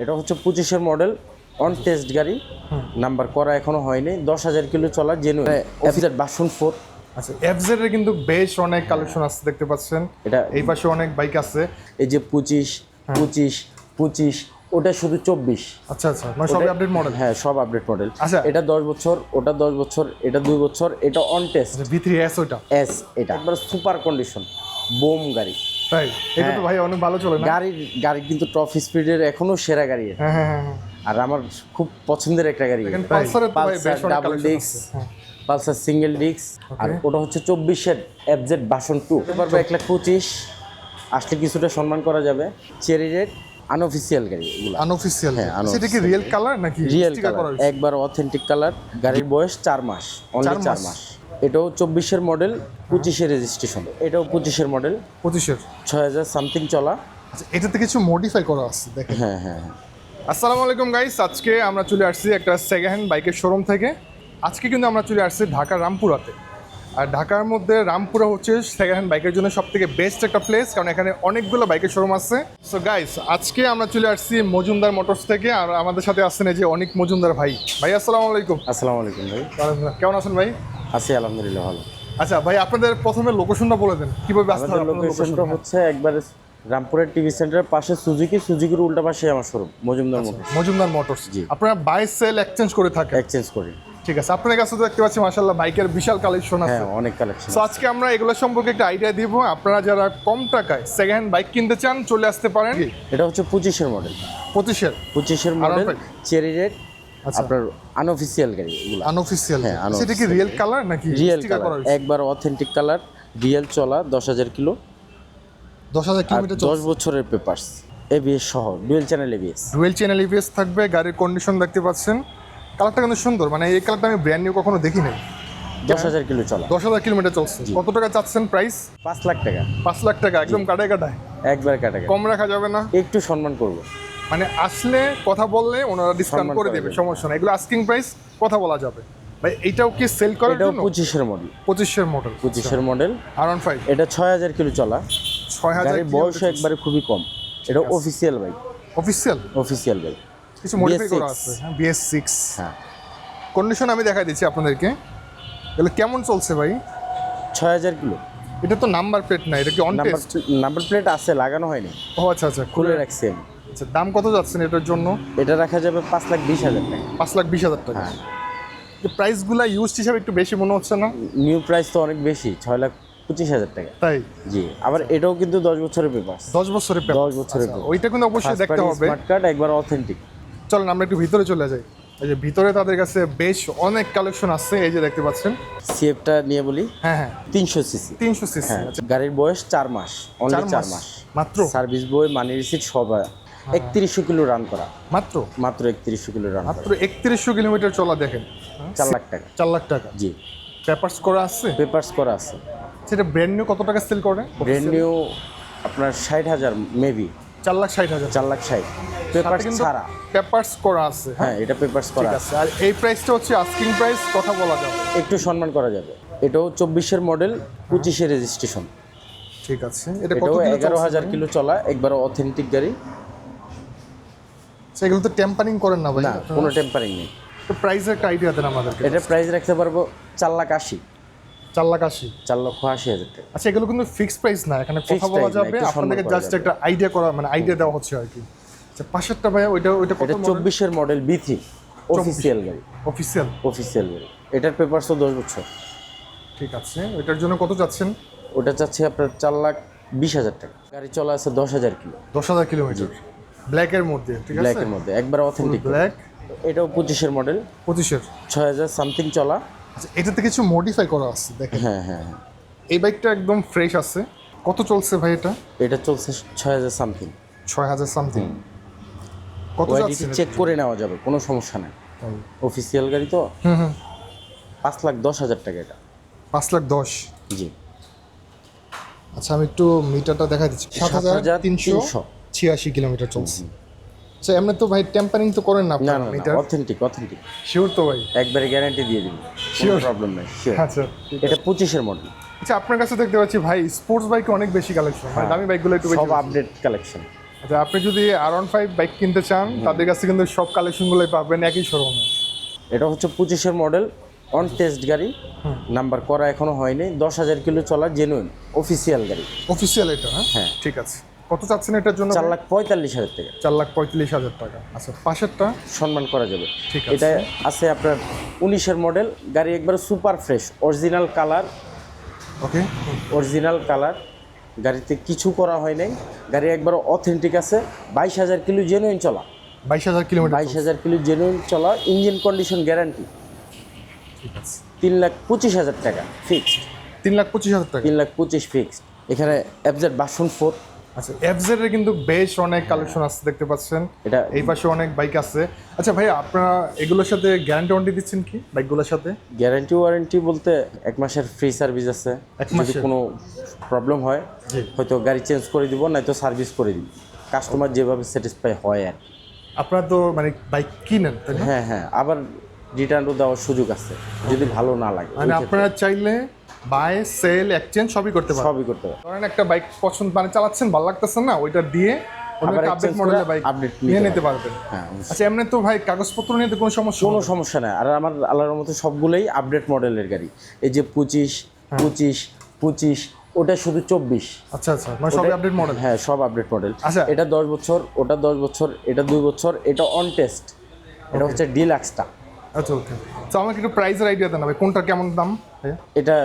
এটা হচ্ছে 25-এর মডেল, অন টেস্ট গাড়ি, নাম্বার করা এখনো হয়নি, 10,000 কিলো চলা জেনুইন এফজেড ভার্সন 4। আচ্ছা, এফজেড এর কিন্তু বেশ অনেক কালেকশন আছে দেখতে পাচ্ছেন। এটা এই পাশে অনেক বাইক আছে। এই যে 25, ওটা শুধু 24। আচ্ছা আচ্ছা, মানে সব আপডেট মডেল। হ্যাঁ, সব আপডেট মডেল। আচ্ছা, এটা 10 বছর, ওটা 10 বছর, এটা 2 বছর, এটা অন টেস্ট V3S ওটা এস। এটা একবার সুপার কন্ডিশন বোম গাড়ি। তাই? এটা তো ভাই অনেক ভালো চলে না? গাড়ি কিন্তু টপ স্পিডের এখনো সেরা গাড়ি। হ্যাঁ হ্যাঁ হ্যাঁ। আর আমার খুব পছন্দের একটা গাড়ি পালসারের তো ভাই বেশ অনেক ডাবল কালেকশন ডিস্ক, আছে। হ্যাঁ। Pulsar single disk. আর ওটা হচ্ছে 24-এর এফজেড ভার্সন 2। পারবে 1,25,000 আসলে কিছুটা সম্মান করা যাবে। চেরি রেড আনঅফিসিয়াল গাড়ি এগুলো। আনঅফিসিয়াল? হ্যাঁ, সেটা কি রিয়েল কালার নাকি রিয়েল স্টিকার করা কালার, হয়েছে? একবার অথেন্টিক কালার। গাড়ির বয়স 4 মাস, অনলি 4 মাস। এটাও 24-এর মডেল, 25-এর রেজিস্ট্রেশন। এটাও 25-এর মডেল, 25-এর 6,000 সামথিং চলা। আচ্ছা, এটাতে কিছু মডিফাই করা আছে দেখেন। হ্যাঁ হ্যাঁ হ্যাঁ। আসসালামু আলাইকুম গাইস, আজকে আমরা চলে আসছি একটা সেকেন্ড হ্যান্ড বাইকের শোরুম থেকে। আজকে কিন্তু আমরা চলে আসছি ঢাকার রামপুরাতে। আর ঢাকার মধ্যে রামপুরা হচ্ছে সেকেন্ড হ্যান্ড বাইকের জন্য সব থেকে বেস্ট একটা প্লেস, কারণ এখানে অনেকগুলো বাইকের শোরুম আছে। সো গাইস, আজকে আমরা চলে আসছি মজুমদার মোটরস থেকে। আর আমাদের সাথে আসছেন এই যে অনেক মজুমদার ভাই। ভাই আসসালামু আলাইকুম। আসসালামু আলাইকুম ভাই। কেমন আছেন ভাই? আছি আলহামদুলিল্লাহ, ভালো। আচ্ছা ভাই, আপনাদের প্রথমে লোকেশনটা বলে দেন, কিভাবে আসতে হবে? আমাদের লোকেশনটা হচ্ছে একবারে রামপুরের টিভি সেন্টারের পাশে সুজুকির উল্টা পাশে আমার showroom Majumdar motors. Majumdar motors. জি। আপনারা বাই সেল এক্সচেঞ্জ করে থাকেন? এক্সচেঞ্জ করি। ঠিক আছে, আপনার কাছে তো দেখতে পাচ্ছি মাশাআল্লাহ বাইকের বিশাল কালেকশন আছে। হ্যাঁ, অনেক কালেকশন। সো আজকে আমরা এগুলো সম্পর্কে একটা আইডিয়া দিব। আপনারা যারা কম টাকায় সেকেন্ড হ্যান্ড বাইক কিনতে চান চলে আসতে পারেন। এটা হচ্ছে 25-এর মডেল। 25-এর মডেল, চেরি রেড। আচ্ছা, আপনার আনঅফিসিয়াল গাড়ি এগুলো। আনঅফিসিয়াল? হ্যাঁ, সেটা কি রিয়েল কালার নাকি রিয়েল স্টিকার করা কালার? হয়েছে? একবার অথেন্টিক কালার, রিয়েল চলা, 10,000 কিলো, 10,000 কিলোমিটার 10 বছরের পেপারস, এবিএস সহ, dual channel ABS. Dual channel ABS থাকবে। গাড়ির কন্ডিশন দেখতে পাচ্ছেন, কালারটা কিন্তু সুন্দর, মানে এই কালারটা আমি ব্র্যান্ড নিউ কখনো দেখি নাই। 10,000 কিলো চলা, 10,000 কিলোমিটার চলছে। কত টাকা চাচ্ছেন প্রাইস? 5 লাখ টাকা। 5 লাখ টাকা একদম কাটায় কাটায়? একবার কাটাকা, কম রাখা যাবে না? একটু সম্মান করবো। মানে আসলে কথা বললে ওনারা ডিসকাউন্ট সম্মান করে করে দেবে, দেবে। সমস্যা না। এগুলো আস্কিং প্রাইস কথা বলা যাবে। ভাই এইটাও কি সেল করার এটাও জন্য? 25-এর মডেল। 25-এর মডেল। 25-এর মডেল, R15। এটা 6,000 কিলো চলা। 6,000 গাড়ির বয়স একবারে খুবই কম। এটা অফিসিয়াল বাইক। Official bike. কিছু মডিফাই করা BS6 আছে। হ্যাঁ, BS6। হ্যাঁ, কন্ডিশন আমি দেখাই দিচ্ছি আপনাদেরকে। এগুলো কেমন চলছে ভাই? 6,000 কিলো। এটা তো নাম্বার প্লেট না, এটা কি অন টেস্ট? নাম্বার প্লেট আছে, লাগানো হয়নি। ও আচ্ছা আচ্ছা, খুলে রাখছি আমি। আচ্ছা, দাম কত যাচ্ছেন এটার জন্য? এটা রাখা যাবে 5,20,000 টাকা। 5,20,000 টাকা। হ্যাঁ। এই প্রাইসগুলো ইউজড হিসাবে একটু বেশি মনে হচ্ছে না? নিউ প্রাইস তো অনেক বেশি, 6,25,000 টাকা। তাই? জি। আবার এটাও কিন্তু 10 বছরের পেপার। 10 বছরের পেপার? 10 বছরের পেপার। ওইটা কিন্তু অবশ্যই দেখতে হবে। স্মার্ট কার্ড, একবার অথেন্টিক। চলেন আমরা একটু ভিতরে চলে যাই। এই যে ভিতরে তাদের কাছে বেশ অনেক কালেকশন আছে, এই যে দেখতে পাচ্ছেন। সিএফটা নিয়ে বলি। হ্যাঁ হ্যাঁ, 300 সিসি। 300 সিসি। হ্যাঁ, গাড়ির বয়স 4 মাস, অনলি 4 মাস মাত্র? সার্ভিস বই, মানি রিসিট সব। 3100 কিলো রান করা। মাত্র 3100 কিলো রান মাত্র 3100 কিলোমিটার চলা। দেখেন, 4 লাখ টাকা। 4 লাখ টাকা। জি। পেপারস করা আছে? পেপারস করা আছে। সেটা ব্র্যান্ড নিউ কত টাকা সেল করে? ব্র্যান্ড নিউ আপনার 60,000 মেবি। 4,60,000। 4,60,000 পেপারস ছাড়া। পেপারস করা আছে? হ্যাঁ, এটা পেপারস করা ঠিক আছে। আছে। আর এই প্রাইসটা হচ্ছে আস্কিং প্রাইস, কথা বলা যাবে, একটু সম্মান করা যাবে। এটাও 24-এর মডেল, 25-এর রেজিস্ট্রেশন। ঠিক আছে। এটা কত এটাও কিলো? 11,000 কিলো চলা, একবার অথেন্টিক গাড়ি। সেগুলো তো টেম্পারিং করেন না ভাই? না, কোনো টেম্পারিং নেই। তো প্রাইসের একটা আইডিয়া দেন আমাদেরকে। এটা প্রাইস রাখতে পারবো 4,80,000। 4,80,000? 4,80,000 টাকা। আচ্ছা, এগুলো কিন্তু ফিক্সড প্রাইস না, এখানে কথা Fixed বলা price না, যাবে। একটু আপনাদেরকে সম্মান করা জাস্ট যাবে। একটা আইডিয়া করা, মানে আইডিয়া দেওয়া হচ্ছে আর কি। আচ্ছা, পাশেরটা ভাই ওইটা কত? এটা 24-এর মডেল, B3 অফিসিয়াল গাড়ি। অফিসিয়াল গাড়ি। এটার পেপারস তো 10 বছর। ঠিক আছে। এটার জন্য কত যাচ্ছেন? ওটা চাচ্ছি আপনার 4,20,000 টাকা। গাড়ি চলা আছে 10,000 কিলো। 10,000 কিলোমিটার ব্ল্যাকের মধ্যে? ঠিক আছে, ব্ল্যাকের মধ্যে, একবার অথেন্টিক ব্ল্যাক। এটাও 25-এর মডেল, 25-এর 6,000 সামথিং চলা। আচ্ছা, এটাতে কিছু মডিফাই করা আছে দেখেন। হ্যাঁ হ্যাঁ হ্যাঁ। এই বাইকটা একদম ফ্রেশ আছে। কত চলছে ভাই এটা? এটা চলছে 6,000 সামথিং। 6,000 সামথিং। কত ওয়াইডিটি যাচ্ছে? চেক করে নেওয়া যাবে, কোনো সমস্যা নেই। অফিসিয়াল গাড়ি তো। 5,10,000 টাকা এটা। 5,10,000? জি। আচ্ছা, আমি একটু মিটারটা দেখা দিচ্ছি। 7,386 কিলোমিটার চলছে। আচ্ছা, এমনি তো ভাই টেম্পারিং তো করেন না না আপনারা? না, মিটার অথেন্টিক। শিওর তো ভাই? একবারে গ্যারান্টি দিয়ে দিন, Sure? প্রবলেম নেই। শিওর। আচ্ছা, এটা 25-এর মডেল। আচ্ছা, আপনার কাছে দেখতে পাচ্ছি ভাই স্পোর্টস বাইকে অনেক বেশি কালেকশন, মানে দামি বাইকগুলো একটু বেশি। সব আপডেট কালেকশন। আচ্ছা, আপনি যদি R15 বাইক কিনতে চান তাদের কাছে কিন্তু সব কালেকশনগুলোই পাবেন একই শোরুমে। এটা হচ্ছে 25-এর মডেল, অন টেস্ট গাড়ি, নাম্বার করা এখনো হয়নি, 10,000 কিলো চলা, জেনুইন অফিসিয়াল গাড়ি। অফিসিয়াল এটা? হ্যাঁ। ঠিক আছে, কত চাচ্ছেন এটার জন্য? 4,45,000 টাকা। 4,45,000 টাকা। আচ্ছা, পাশেরটা? সম্মান করা যাবে। ঠিক আছে। এটা আছে আপনার 19-এর মডেল, গাড়ি একবার সুপার ফ্রেশ, অরিজিনাল কালার। ওকে, অরিজিনাল কালার, গাড়িতে কিছু করা হয় নাই, গাড়ি একবার অথেন্টিক আছে, 22,000 কিলো জেনুইন চলা। 22,000 কিলোমিটার। 22,000 কিলো জেনুইন চলা, ইঞ্জিন কন্ডিশন গ্যারান্টি। ঠিক আছে। 3,25,000 টাকা ফিক্সড। 3,25,000 টাকা। 3,25,000 ফিক্সড। এখানে FZ ভার্সন 4। আচ্ছা, FZ এর কিন্তু বেশ অনেক কালেকশন আছে দেখতে পাচ্ছেন। এটা এই পাশে অনেক বাইক আছে। আচ্ছা ভাই, আপনারা এগুলোর সাথে গ্যারান্টি ওয়ারেন্টি দিচ্ছেন কি বাইকগুলোর সাথে? গ্যারান্টি ওয়ারেন্টি বলতে 1 মাসের ফ্রি সার্ভিস আছে। 1 যদি মাসের? কোনো প্রবলেম হয় জি। হয়তো গাড়ি চেঞ্জ করে দিব, নয়তো সার্ভিস করে দিব, কাস্টমার যেভাবে স্যাটিসফাই হয় আর কি। আপনারা তো মানে বাইক কিনেন তাই না? হ্যাঁ হ্যাঁ, আবার রিটার্নও দেওয়ার সুযোগ আছে যদি ভালো না লাগে। মানে আপনারা চাইলে বাই সেল এক্সচেঞ্জ সবই করতে পারেন। সবই করতে পারে। ধরেন একটা বাইক পছন্দ মানে চালাচ্ছেন ভালো লাগতেছে না, ওইটা দিয়ে আবার আপডেট exchange মডেলের করে বাইক update নিয়ে নিতে নিতে পারবেন। হ্যাঁ, অবশ্যই। আচ্ছা, এমনি তো ভাই কাগজপত্র নিয়ে তো কোনো সমস্যা কোনো হবে না? সমস্যা নেই। আর আমার আল্লাহর মতো সবগুলোই আপডেট মডেলের গাড়ি। এই যে 25, ওটা শুধু 24। আচ্ছা আচ্ছা, মানে সবই আপডেট মডেল? হ্যাঁ, সব আপডেট মডেল। আচ্ছা। এটা 10 বছর, ওটা 10 বছর, এটা 2 বছর, এটা অন টেস্ট। এটা হচ্ছে ডিলাক্সটা। আচ্ছা ওকে, তো আমাকে একটু প্রাইসের আইডিয়া দেন ভাই, কোনটা কেমন দাম? এটা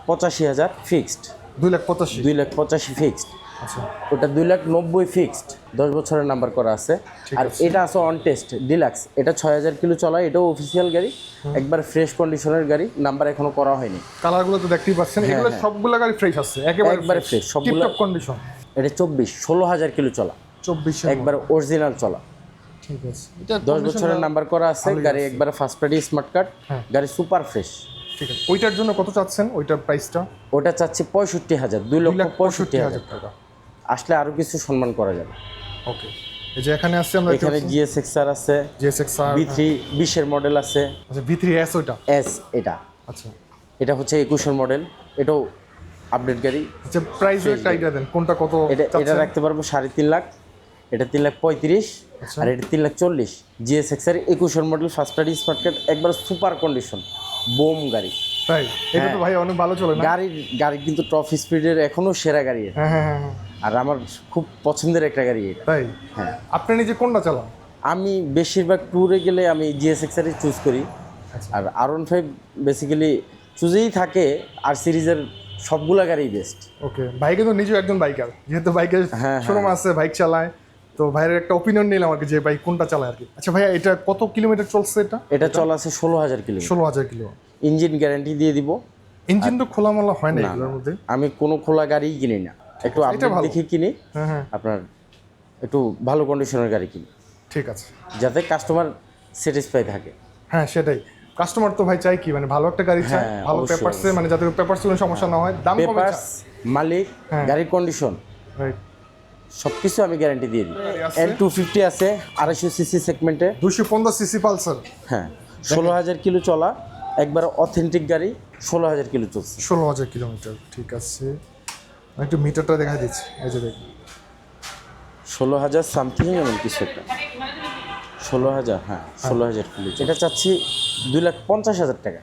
85,000 ফিক্সড। 2,85,000? 2,85,000 ফিক্সড। আচ্ছা, ওটা 2,90,000 ফিক্সড, 10 বছরের নাম্বার করা আছে। আর এটা আছে অন টেস্ট ডিলাক্স, এটা 6,000 কিলো চলা, এটাও অফিসিয়াল গাড়ি, একবার ফ্রেশ কন্ডিশনের গাড়ি, নাম্বার এখনো করা হয়নি। কালারগুলো তো দেখতেই পাচ্ছেন, এগুলো সবগুলো গাড়ি ফ্রেশ আছে, একবারে ফ্রেশ সবগুলো। Tiptop condition. এটা 16,000 কিলো চলা, 24 একবার অরিজিনাল চলা, ঠিক আছে। এটা 10 বছরের নাম্বার করা আছে, গাড়ি একবার ফার্স্ট পার্টি স্মার্ট কার্ড, গাড়ি সুপার ফ্রেশ। ঠিক আছে, ওইটার জন্য কত চাচ্ছেন ওইটার প্রাইসটা? ওটা চাচ্ছি 65,000, 2,65,000 টাকা। আসলে আরো কিছু সম্মান করা যাবে। ওকে, এই যে এখানে আছে আমরা এখানে GSX-R আছে, GSX-R, B3 20-এর মডেল আছে, আচ্ছা V3S ওইটা? S এটা। আচ্ছা এটা হচ্ছে 21-এর মডেল, এটাও আপডেট গাড়ি। আচ্ছা, প্রাইস একটা আইডিয়া দেন, কোনটা কত এটা চাচ্ছেন? রাখতে পারবো 3.5 লাখ, এটা 3,35,000, আর এটা 3,40,000। GSX-R 21-এর model, first party smart card, একবার সুপার কন্ডিশন, বোম গাড়ি। তাই? এটা তো ভাই অনেক ভালো চলে না? গাড়ি কিন্তু টপ স্পিডের এখনো সেরা গাড়ি এটা। হ্যাঁ হ্যাঁ হ্যাঁ, আর আমার খুব পছন্দের একটা গাড়ি এটা। তাই? হ্যাঁ, আপনি নিজে কোনটা চালান? আমি বেশিরভাগ ট্যুরে গেলে আমি GSX-R চুজ করি। আর R15 বেসিক্যালি চুজেই থাকে, আর সিরিজের সবগুলা গাড়ি বেস্ট। ওকে, ভাই কিন্তু নিজেও একজন বাইকার, যেহেতু বাইকের শোরুম আছে, বাইক চালায়, তো ভাইয়ের একটা ওপিনিয়ন নিলাম আর কি, যে বাইক কোনটা চালায় আর কি। আচ্ছা ভাইয়া, এটা কত কিলোমিটার চলছে এটা? এটা চলা আছে 16,000 কিলো। 16,000 কিলো। ইঞ্জিন গ্যারান্টি দিয়ে দিব। ইঞ্জিন তো খোলামেলা হয় না এগুলোর মধ্যে? আমি কোনো খোলা গাড়িই কিনি না, একটু আপডেট দেখে কিনি। হ্যাঁ হ্যাঁ, আপনার একটু ভালো কন্ডিশনের গাড়ি কিনি, ঠিক আছে, যাতে কাস্টমার স্যাটিসফাই থাকে। হ্যাঁ সেটাই। কাস্টমার তো ভাই চাই কি, মানে ভালো একটা গাড়ি চায়, হ্যাঁ, ভালো অবশ্যই, পেপারসে, মানে যাতে পেপারস কোনো সমস্যা না হয়, দাম কমে পেপারস, মালিক, গাড়ির কন্ডিশন রাইট। সব কিছু আমি গ্যারান্টি দিয়ে দিই। আছে? N250 আছে 250 সিসি সেগমেন্টে। 215 সিসি পালসার। হ্যাঁ, 16,000 কিলো চলা, একবার অথেন্টিক গাড়ি, 16,000 কিলো চলছে। 16,000 কিলোমিটার, ঠিক আছে। আমি একটু মিটারটা দেখা দিচ্ছি, এই যে দেখুন 16,000 সামথিং এমন কিছু একটা, 16,000, হ্যাঁ 16,000 কিলো। এটা চাচ্ছি 2,50,000 টাকা।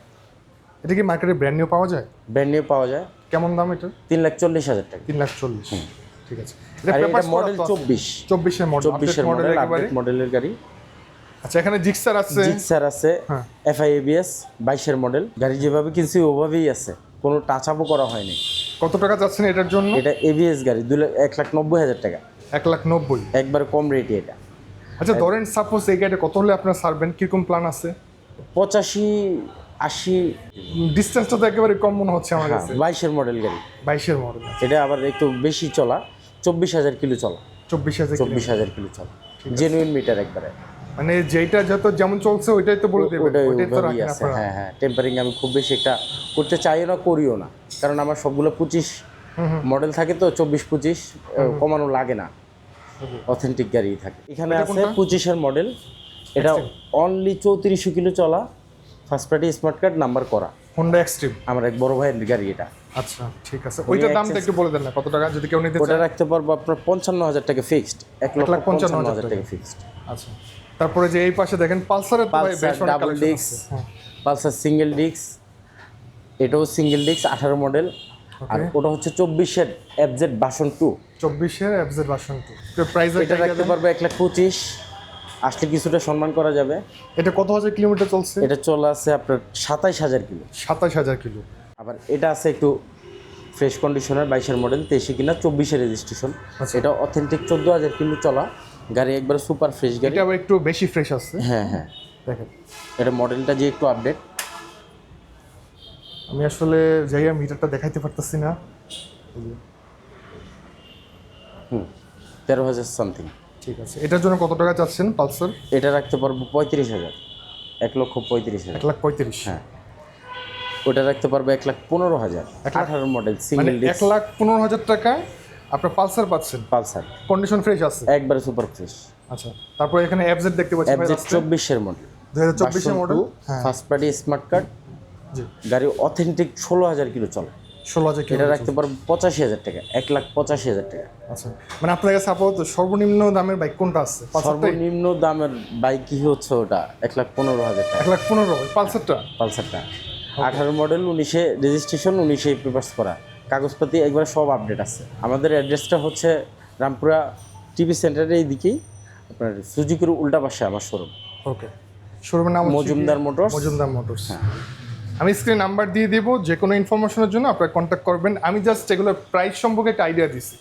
এটা কি মার্কেটে ব্র্যান্ড নিউ পাওয়া যায়? ব্র্যান্ড নিউ পাওয়া যায়। কেমন দাম এটা? 3,40,000 টাকা। 3,40,000, ঠিক আছে। আর এটা পেপারস মডেল 24, 24 এর মডেল, 24-এর মডেল, আপডেট মডেলের গাড়ি। আচ্ছা, এখানে জিক্সার আছে, জিক্সার আছে, হ্যাঁ। FI ABS 22-এর মডেল। গাড়ি যেভাবে কিনছি ওভাবেই আছে, কোনো টাচ আপও করা হয়নি। কত টাকা যাচ্ছেন এটার জন্য? এটা ABS গাড়ি, 1,90,000 টাকা, 1,90,000। একবার কম রেটে এটা। আচ্ছা, ধরেন সাপোজ এই গাড়িটা কত হলে আপনার সারবেন, কিরকম প্ল্যান আছে? 85-80। ডিসটেন্সটা তো একেবারে কম মনে হচ্ছে আমার কাছে। 22-এর মডেল গাড়ি, 22-এর মডেল। এটা আবার একটু বেশি চলা, 24,000 কিলো চলা, 24,000 কিলো চলা, জেনুইন মিটার একবারে। মানে যেটা যত যেমন চলছে ওইটাই তো বলে দেবেন, ওটাই ওইটাই তো ওভাবেই রাখেন আছে। আপনারা। হ্যাঁ হ্যাঁ, টেম্পারিং আমি খুব বেশি একটা করতে চাইও না, করিও না, কারণ আমার সবগুলো 25 মডেল থাকে, তো 24-25 কমানো লাগে না, অথেন্টিক গাড়ি থাকে। এখানে এটা আছে কোনটা? 25-এর মডেল, এটা অনলি 3400 কিলো চলা, first party smart card, number করা। Honda Xtreme. আমার এক বড় ভাইয়ের গাড়ি এটা। আচ্ছা ঠিক আছে, ওইটার দামটা একটু বলে দেন না, কত টাকা যদি কেউ নিতে ওটা চায়? রাখতে পারবো আপনার 55,000 টাকা ফিক্সড, 1,55,000 টাকা ফিক্সড। আচ্ছা, তারপরে যে এই পাশে দেখেন পালসারের তো ভাই পালসার বেশ অনেক ডাবল কালেকশন ডিস্ক, আছে। হ্যাঁ, পালসার সিঙ্গেল ডিস্ক, এটাও সিঙ্গেল ডিস্ক 18 মডেল, আর ওটা হচ্ছে 24-এর এফজেড ভার্সন 2। 24-এর এফজেড ভার্সন 2 প্রাইস এটা রাখতে পারবে 1,25,000, আসলে কিছুটা সম্মান করা যাবে। এটা কত হাজার কিলোমিটার চলছে? এটা চলে আছে আপনার 27,000 কিলো। 27,000 কিলো। আবার এটা আছে একটু ফ্রেশ কন্ডিশনের 22-এর মডেল, 23 কিনা 24-এর রেজিস্ট্রেশন। এটা অথেন্টিক 14,000 কিলো চলা গাড়ি, একবারে সুপার ফ্রেশ গাড়ি। এটা আবার একটু বেশি ফ্রেশ আছে। হ্যাঁ হ্যাঁ, দেখেন এটা মডেলটা যে একটু আপডেট। আমি আসলে যাইয়া মিটারটা দেখাইতে পারতেছি না। 13,000 সামথিং। ঠিক আছে, এটার জন্য কত টাকা চাচ্ছেন পালসার? এটা রাখতে পারবো 35,000, 1,35,000। 1,35,000। হ্যাঁ, ওটা রাখতে পারবো 1,15,000, 18 মডেল মানে সিঙ্গেল ডিস্ক 1,15,000 টাকায় আপনার পালসার পাচ্ছেন, পালসার, কন্ডিশন ফ্রেশ আছে একবারে সুপার ফ্রেশ। আচ্ছা, তারপরে এখানে এফজেড দেখতে পাচ্ছি ভাই, এফজেড 24-এর মডেল, 2024 এর মডেল। হ্যাঁ, ফার্স্ট পার্টি স্মার্ট কার্ড জি, গাড়ি, অথেন্টিক 16,000 কিলো চলে। 16,000 কিলো। এটা রাখতে পারবো 85,000 টাকা, 1,85,000 টাকা। আচ্ছা, মানে আপনার কাছে আপাতত সর্বনিম্ন দামের বাইক কোনটা আছে? পালসারটাই? সর্বনিম্ন দামের বাইক কি হচ্ছে ওটা 1,15,000 টাকা, 1,15,000 পালসারটা। পালসারটা 18 মডেল, 19-এ রেজিস্ট্রেশন, 19-এ পেপারস করা, কাগজপাতি একবারে সব আপডেট আছে। আমাদের অ্যাড্রেসটা হচ্ছে রামপুরা টিভি সেন্টারের এই দিকেই, আপনার সুজুকির উল্টা পাশে আমার শোরুম, ওকে, শোরুমের নাম হচ্ছে কি? মজুমদার মোটরস। মজুমদার মোটরস। আমি স্ক্রিনে নাম্বার দিয়ে দিব, যে কোনো ইনফরমেশনের জন্য আপনারা কন্ট্যাক্ট করবেন। আমি জাস্ট এগুলোর প্রাইস সম্পর্কে একটা আইডিয়া দিছি।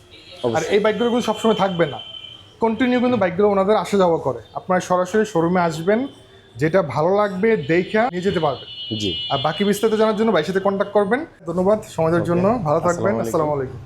আর এই বাইকগুলো কিন্তু সবসময় থাকবে না, কন্টিনিউ কিন্তু বাইকগুলো ওনাদের আসা যাওয়া করে। আপনারা সরাসরি শোরুমে আসবেন, যেটা ভালো লাগবে দেখে নিয়ে যেতে পারবেন। জি, আর বাকি বিস্তারিত জানার জন্য ভাইয়ের সাথে কন্ট্যাক্ট করবেন। ধন্যবাদ সময়ের জন্য, ভালো থাকবেন, আসসালামু আলাইকুম। আসসালামু আলাইকুম।